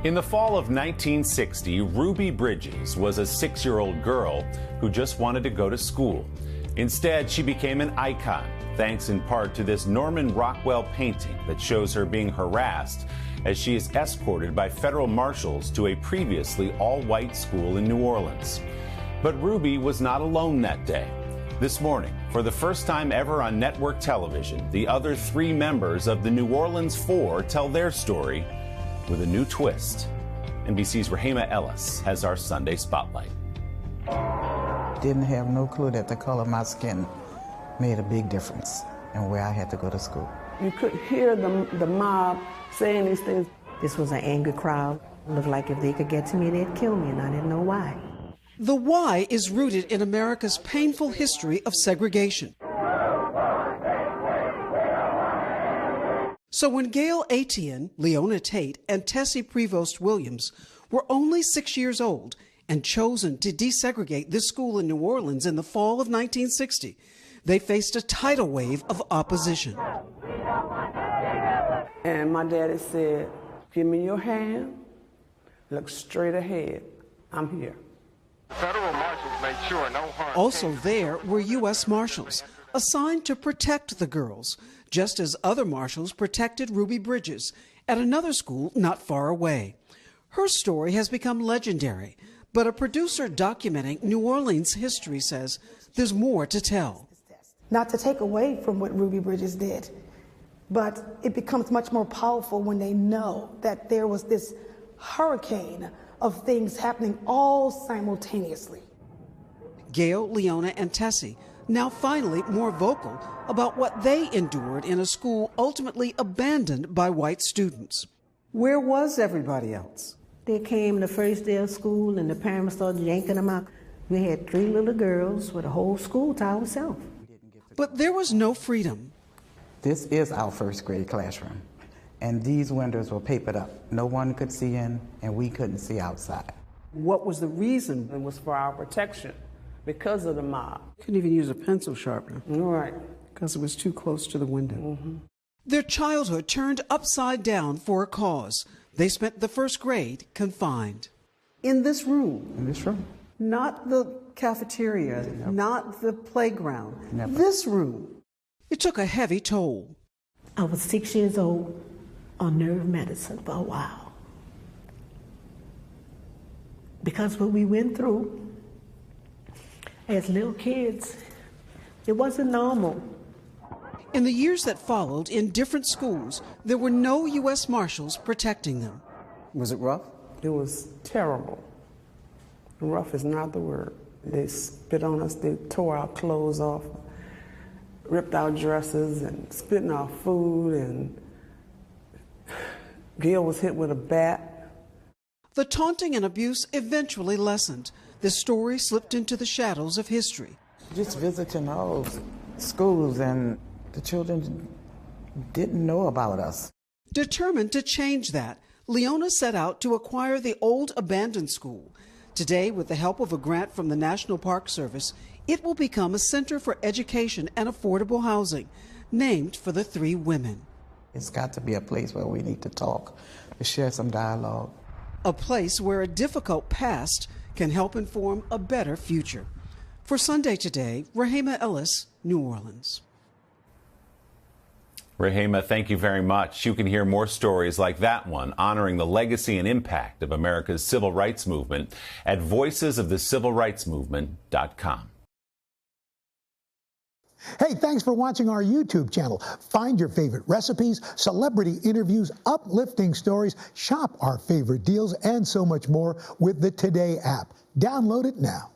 In the fall of 1960, Ruby Bridges was a 6-year-old girl who just wanted to go to school. Instead, she became an icon, thanks in part to this Norman Rockwell painting that shows her being harassed as she is escorted by federal marshals to a previously all-white school in New Orleans. But Ruby was not alone that day. This morning, for the first time ever on network television, the other 3 members of the New Orleans Four tell their story with a new twist. NBC's Rehema Ellis has our Sunday Spotlight. Didn't have no clue that the color of my skin made a big difference in where I had to go to school. You could hear the mob saying these things. This was an angry crowd. It looked like if they could get to me, they'd kill me, and I didn't know why. The why is rooted in America's painful history of segregation. So when Gail Etienne, Leona Tate, and Tessie Prevost Williams were only 6 years old and chosen to desegregate this school in New Orleans in the fall of 1960, they faced a tidal wave of opposition. And my daddy said, "Give me your hand, look straight ahead, I'm here." Federal marshals made sure no harm. Also there were U.S. Marshals assigned to protect the girls, just as other marshals protected Ruby Bridges at another school not far away. Her story has become legendary, but a producer documenting New Orleans history says there's more to tell. Not to take away from what Ruby Bridges did, but it becomes much more powerful when they know that there was this hurricane of things happening all simultaneously. Gail, Leona, and Tessie now finally more vocal about what they endured in a school ultimately abandoned by white students. Where was everybody else? They came the first day of school, and the parents started yanking them out. We had 3 little girls with a whole school to ourselves. But there was no freedom. This is our first grade classroom, and these windows were papered up. No one could see in, and we couldn't see outside. What was the reason? It was for our protection because of the mob. Couldn't even use a pencil sharpener. Right. Because it was too close to the window. Their childhood turned upside down for a cause. They spent the first grade confined. In this room? In this room. Not the cafeteria, not the playground. Never. This room. It took a heavy toll. I was 6 years old on nerve medicine for a while. Because what we went through as little kids, it wasn't normal. In the years that followed, in different schools, there were no U.S. Marshals protecting them. Was it rough? It was terrible. Rough is not the word. They spit on us, they tore our clothes off, ripped our dresses, and spit in our food, and Gail was hit with a bat. The taunting and abuse eventually lessened. This story slipped into the shadows of history. Just visiting all schools, and the children didn't know about us. Determined to change that, Leona set out to acquire the old abandoned school. Today, with the help of a grant from the National Park Service, it will become a center for education and affordable housing, named for the 3 women. It's got to be a place where we need to talk, to share some dialogue. A place where a difficult past can help inform a better future. For Sunday Today, Rehema Ellis, New Orleans. Rehema, thank you very much. You can hear more stories like that one honoring the legacy and impact of America's civil rights movement at voicesofthecivilrightsmovement.com. Hey, thanks for watching our YouTube channel. Find your favorite recipes, celebrity interviews, uplifting stories, shop our favorite deals, and so much more with the Today app. Download it now.